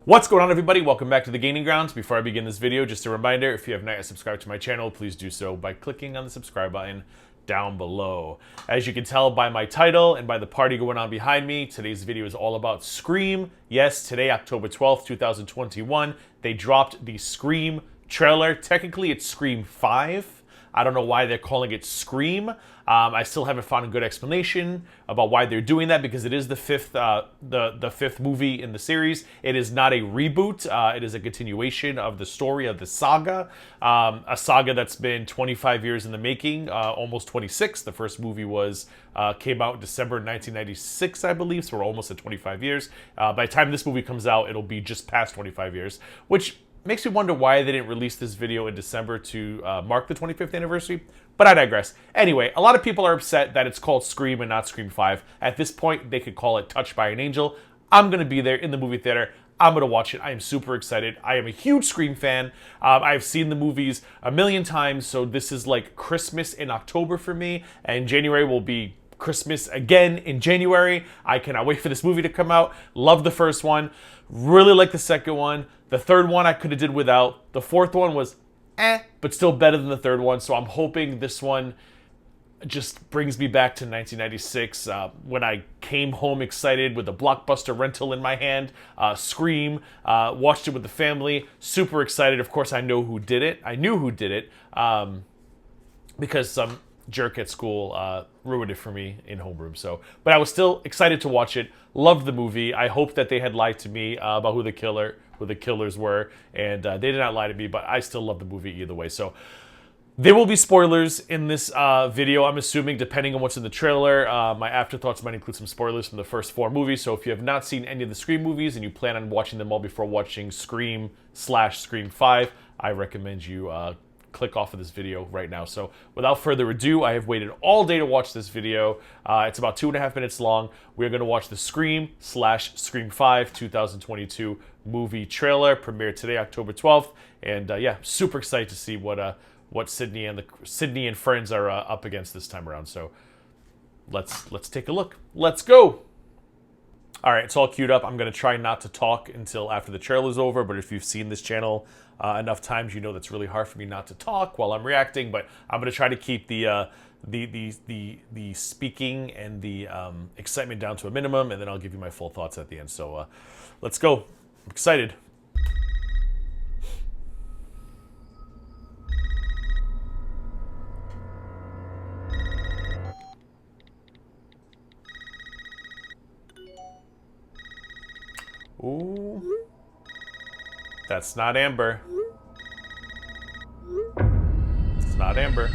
What's going on, everybody? Welcome back to the Gaining Grounds. Before I begin this video, just a reminder, if you have not yet subscribed to my channel, please do so by clicking on the subscribe button down below. As you can tell by my title and by the party going on behind me, today's video is all about Scream. Yes, today, October 12th, 2021, they dropped the Scream trailer. Technically, it's Scream 5. I don't know why they're calling it Scream. I still haven't found a good explanation about why they're doing that, because it is the fifth movie in the series. It is not a reboot. It is a continuation of the story of the saga, a saga that's been 25 years in the making, almost 26. The first movie came out in December 1996, I believe, so we're almost at 25 years. By the time this movie comes out, it'll be just past 25 years, which makes me wonder why they didn't release this video in December to mark the 25th anniversary, but I digress. Anyway, a lot of people are upset that it's called Scream and not Scream 5. At this point, they could call it Touched by an Angel. I'm going to be there in the movie theater. I'm going to watch it. I am super excited. I am a huge Scream fan. I've seen the movies a million times, so this is like Christmas in October for me, and January will be Christmas again in January. I cannot wait for this movie to come out. Love the first one. Really like the second one. The third one I could have did without. The fourth one was but still better than the third one. So I'm hoping this one just brings me back to 1996 when I came home excited with a Blockbuster rental in my hand. Scream. Watched it with the family. Super excited. Of course, I know who did it. I knew who did it because some jerk at school ruined it for me in homeroom. But I was still excited to watch it. Loved the movie. I hope that they had lied to me about who the killers were, and they did not lie to me, but I still love the movie either way. So there will be spoilers in this video, I'm assuming, depending on what's in the trailer. My afterthoughts might include some spoilers from the first 4 movies, so if you have not seen any of the Scream movies and you plan on watching them all before watching Scream/Scream 5, I recommend you click off of this video right now. So without further ado, I have waited all day to watch this video. It's about 2.5 minutes long. We're going to watch the Scream/Scream 5 2022 movie trailer, premiered today, October 12th. And yeah, super excited to see what Sydney and friends are up against this time around. So let's take a look. Let's go. All right, it's all queued up. I'm going to try not to talk until after the trailer's over, but if you've seen this channel enough times, you know that's really hard for me not to talk while I'm reacting, but I'm going to try to keep the speaking and the excitement down to a minimum, and then I'll give you my full thoughts at the end. So let's go. I'm excited. Ooh. That's not Amber. It's not Amber.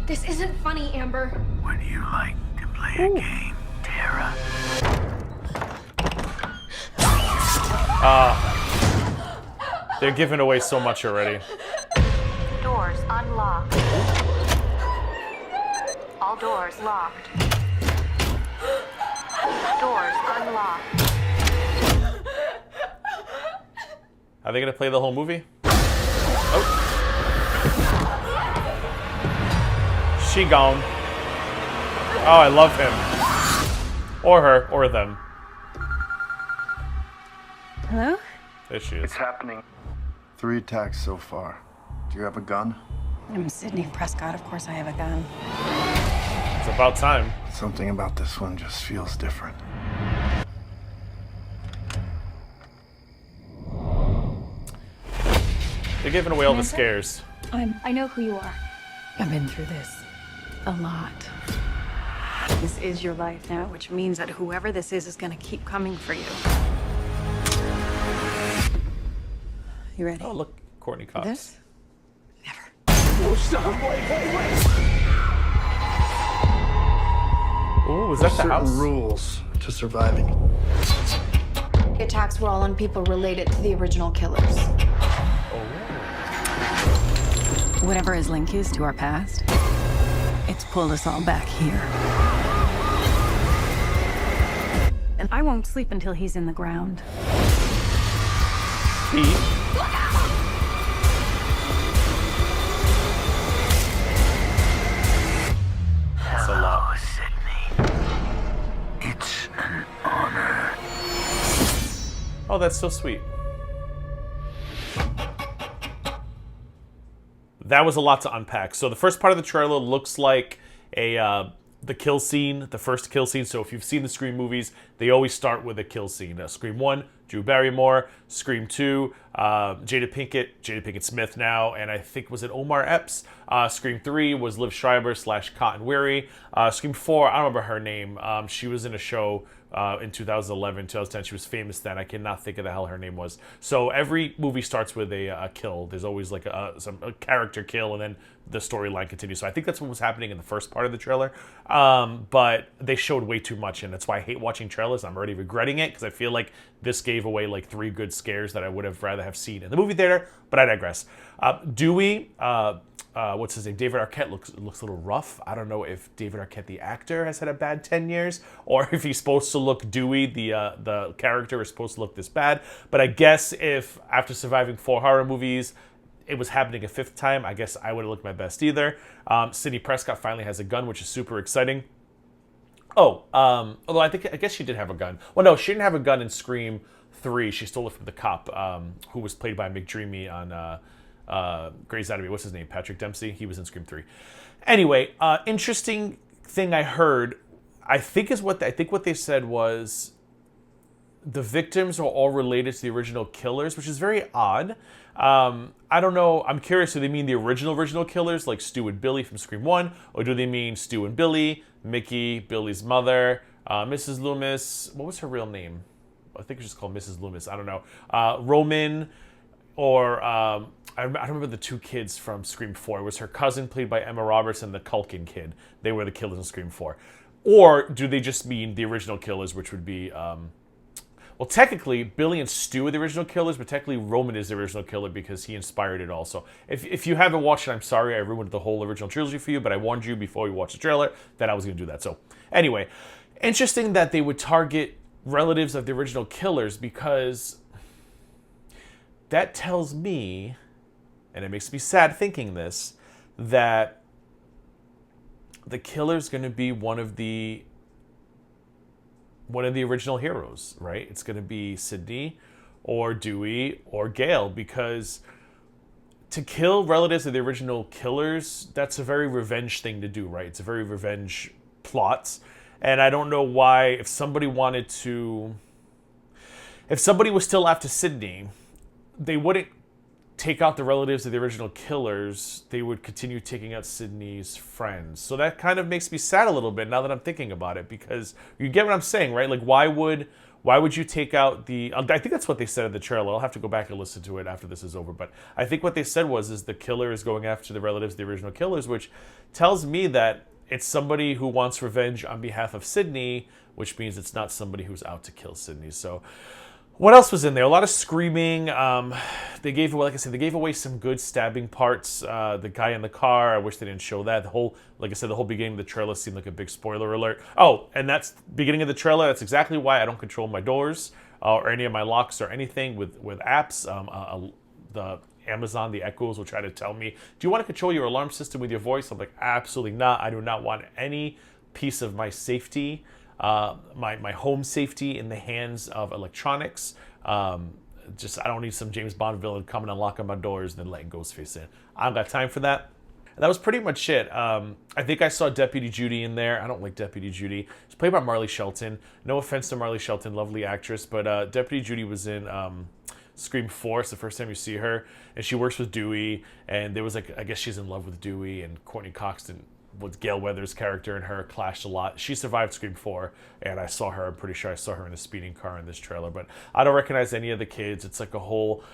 This isn't funny, Amber. Would you like to play a game, Tara? They're giving away so much already. Doors unlocked. All doors locked. Doors unlocked. Are they gonna play the whole movie? Oh. She gone. Oh, I love him. Or her, or them. Hello? There she is. It's happening. 3 attacks so far. Do you have a gun? I'm Sydney Prescott. Of course I have a gun. It's about time. Something about this one just feels different. They're giving away all the scares. I know who you are. I've been through this a lot. This is your life now, which means that whoever this is going to keep coming for you. You ready? Oh, look, Courtney Cox. This? Never. Ooh, was that the Certain house? rules to surviving. The attacks were all on people related to the original killers. Whatever his link is to our past, it's pulled us all back here. And I won't sleep until he's in the ground. Pete. That's a lot. Sydney. It's an honor. Oh, that's so sweet. That was a lot to unpack. So the first part of the trailer looks like the kill scene, the first kill scene. So if you've seen the Scream movies, they always start with a kill scene. Scream 1, Drew Barrymore. Scream 2, Jada Pinkett Smith now, and I think, was it Omar Epps? Scream 3 was Liv Schreiber / Cotton Weary. Scream 4, I don't remember her name. She was in a show in 2011, 2010. She was famous then. I cannot think of the hell her name was. So every movie starts with a kill. There's always like a character kill, and then the storyline continues. So I think that's what was happening in the first part of the trailer. But they showed way too much, and that's why I hate watching trailers. I'm already regretting it because I feel like this gave away like 3 good scares that I would have rather have seen in the movie theater. But I digress. Dewey, what's his name? David Arquette looks a little rough. I don't know if David Arquette, the actor, has had a bad 10 years, or if he's supposed to look Dewey, the character, is supposed to look this bad. But I guess if after surviving 4 horror movies, it was happening a 5th time, I guess I wouldn't look my best either. Sidney Prescott finally has a gun, which is super exciting. Although I guess she did have a gun. Well, no, she didn't have a gun in Scream 3. She stole it from the cop, who was played by McDreamy on Grey's Anatomy. What's his name? Patrick Dempsey. He was in Scream 3. Anyway, interesting thing I heard. I think what they said was the victims are all related to the original killers, which is very odd. I don't know. I'm curious. Do they mean the original killers, like Stu and Billy from Scream 1, or do they mean Stu and Billy, Mickey, Billy's mother, Mrs. Loomis? What was her real name? I think it's just called Mrs. Loomis. I don't know. Roman, or I remember the 2 kids from Scream 4. It was her cousin, played by Emma Roberts, and the Culkin kid. They were the killers in Scream 4. Or do they just mean the original killers, which would be... well, technically, Billy and Stu are the original killers, but technically Roman is the original killer because he inspired it also. If you haven't watched it, I'm sorry I ruined the whole original trilogy for you, but I warned you before you watched the trailer that I was going to do that. So anyway, interesting that they would target relatives of the original killers, because that tells me, and it makes me sad thinking this, that the killer's going to be one of the original heroes, right? It's going to be Sidney or Dewey or Gail, because to kill relatives of the original killers, that's a very revenge thing to do, right? It's a very revenge plot. And I don't know why, if somebody was still after Sidney, they wouldn't take out the relatives of the original killers. They would continue taking out Sidney's friends. So that kind of makes me sad a little bit now that I'm thinking about it, because you get what I'm saying, right? Like, why would you take out the... I think that's what they said in the trailer. I'll have to go back and listen to it after this is over. But I think what they said is the killer is going after the relatives of the original killers, which tells me that it's somebody who wants revenge on behalf of Sidney, which means it's not somebody who's out to kill Sidney. So... what else was in there? A lot of screaming. They gave away some good stabbing parts. The guy in the car, I wish they didn't show that. The whole beginning of the trailer seemed like a big spoiler alert. Oh, and that's beginning of the trailer. That's exactly why I don't control my doors or any of my locks or anything with apps. The Amazon, the Echoes will try to tell me, do you want to control your alarm system with your voice? I'm like, absolutely not. I do not want any piece of my safety, my home safety, in the hands of electronics. I don't need some James Bond villain coming and locking my doors and then letting Ghostface in. I don't got time for that. And that was pretty much it. I think I saw Deputy Judy in there. I don't like Deputy Judy. It's played by Marley Shelton. No offense to Marley Shelton, lovely actress, but Deputy Judy was in Scream 4. It's the first time you see her, and she works with Dewey. And there was I guess she's in love with Dewey, and Courtney Cox with Gail Weathers' character and her clashed a lot. She survived Scream 4, and I'm pretty sure I saw her in a speeding car in this trailer, but I don't recognize any of the kids. It's like a whole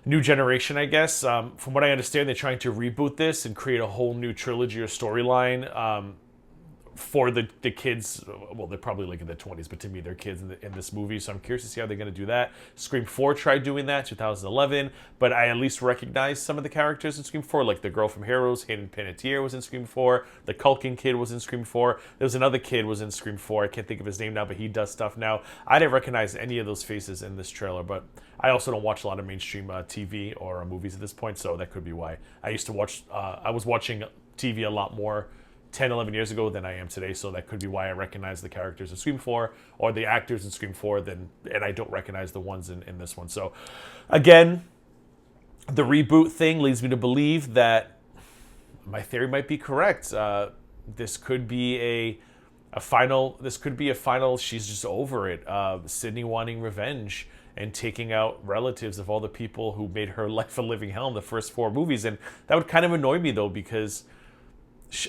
new generation, I guess. From what I understand, they're trying to reboot this and create a whole new trilogy or storyline for the kids. Well, they're probably like in their 20s, but to me, they're kids in this movie, so I'm curious to see how they're going to do that. Scream 4 tried doing that, 2011, but I at least recognize some of the characters in Scream 4, like the girl from Heroes, Hayden Panettiere was in Scream 4, the Culkin kid was in Scream 4, there was another kid was in Scream 4, I can't think of his name now, but he does stuff now. I didn't recognize any of those faces in this trailer, but I also don't watch a lot of mainstream TV or movies at this point, so that could be why. I used to watch, I was watching TV a lot more 10, 11 years ago than I am today, so that could be why I recognize the characters in Scream 4 or the actors in Scream 4, and I don't recognize the ones in this one. So, again, the reboot thing leads me to believe that my theory might be correct. This could be a final. This could be a final. She's just over it. Sydney wanting revenge and taking out relatives of all the people who made her life a living hell in the first 4 movies, and that would kind of annoy me though, because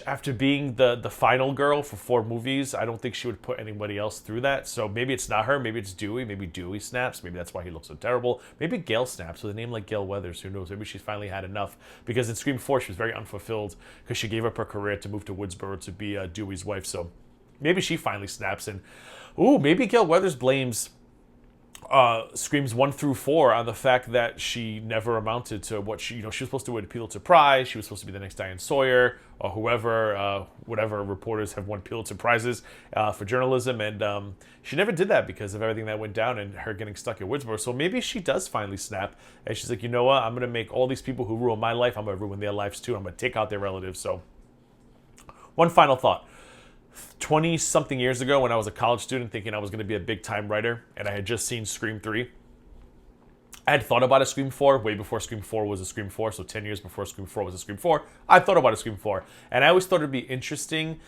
after being the final girl for 4 movies, I don't think she would put anybody else through that. So maybe it's not her. Maybe it's Dewey. Maybe Dewey snaps. Maybe that's why he looks so terrible. Maybe Gail snaps with a name like Gail Weathers. Who knows? Maybe she's finally had enough. Because in Scream 4, she was very unfulfilled because she gave up her career to move to Woodsboro to be Dewey's wife. So maybe she finally snaps. And, maybe Gail Weathers blames Screams 1 through 4 on the fact that she never amounted to what she was supposed to win Pulitzer Prize. She was supposed to be the next Diane Sawyer or whoever, whatever reporters have won Pulitzer Prizes for journalism, and she never did that because of everything that went down and her getting stuck at Woodsboro. So maybe she does finally snap, and she's like, you know what? I'm gonna make all these people who ruin my life, I'm gonna ruin their lives too. I'm gonna take out their relatives. So, one final thought. 20-something years ago, when I was a college student thinking I was going to be a big-time writer, and I had just seen Scream 3, I had thought about a Scream 4 way before Scream 4 was a Scream 4, so 10 years before Scream 4 was a Scream 4, I thought about a Scream 4. And I always thought it would be interesting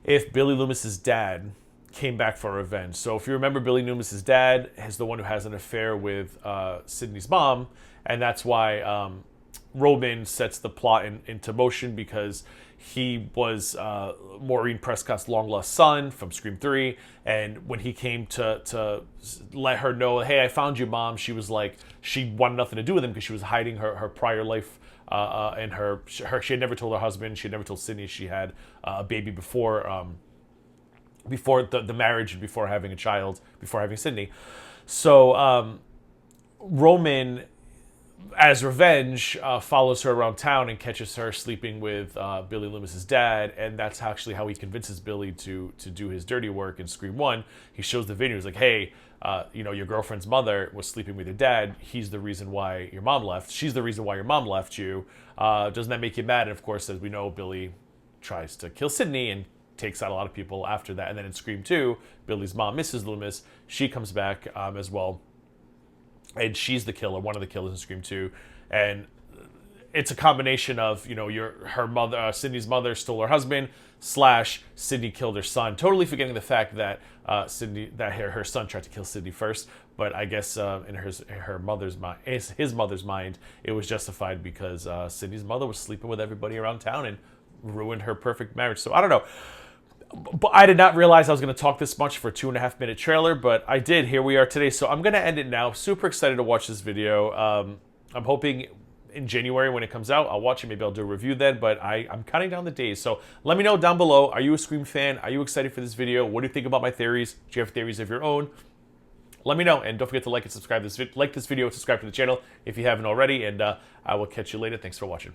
if Billy Loomis's dad came back for revenge. So if you remember, Billy Loomis's dad is the one who has an affair with Sydney's mom, and that's why Roman sets the plot into motion, because he was Maureen Prescott's long-lost son from Scream 3, and when he came to let her know, hey, I found you, Mom, she was like, she wanted nothing to do with him because she was hiding her prior life, and she had never told her husband, she had never told Sydney she had a baby before the marriage and before having a child, before having Sydney. So Roman, as revenge, follows her around town and catches her sleeping with Billy Loomis's dad, and that's actually how he convinces Billy to do his dirty work in Scream 1. He shows the video. He's like, hey, your girlfriend's mother was sleeping with your dad. He's the reason why your mom left. She's the reason why your mom left you. Doesn't that make you mad? And of course, as we know, Billy tries to kill Sydney and takes out a lot of people after that. And then in Scream 2, Billy's mom, Mrs. Loomis, she comes back as well. And she's the killer, one of the killers in Scream 2. And it's a combination of, her mother, Sydney's mother stole her husband, / Sydney killed her son. Totally forgetting the fact that her son tried to kill Sydney first. But I guess in her mother's mind, his mother's mind, it was justified because Sydney's mother was sleeping with everybody around town and ruined her perfect marriage. So I don't know. But I did not realize I was going to talk this much for a 2.5-minute trailer, but I did. Here we are today. So I'm going to end it now. Super excited to watch this video. I'm hoping in January when it comes out, I'll watch it. Maybe I'll do a review then, but I'm counting down the days. So let me know down below. Are you a Scream fan? Are you excited for this video? What do you think about my theories? Do you have theories of your own? Let me know. And don't forget to like and subscribe like this video and subscribe to the channel if you haven't already. And I will catch you later. Thanks for watching.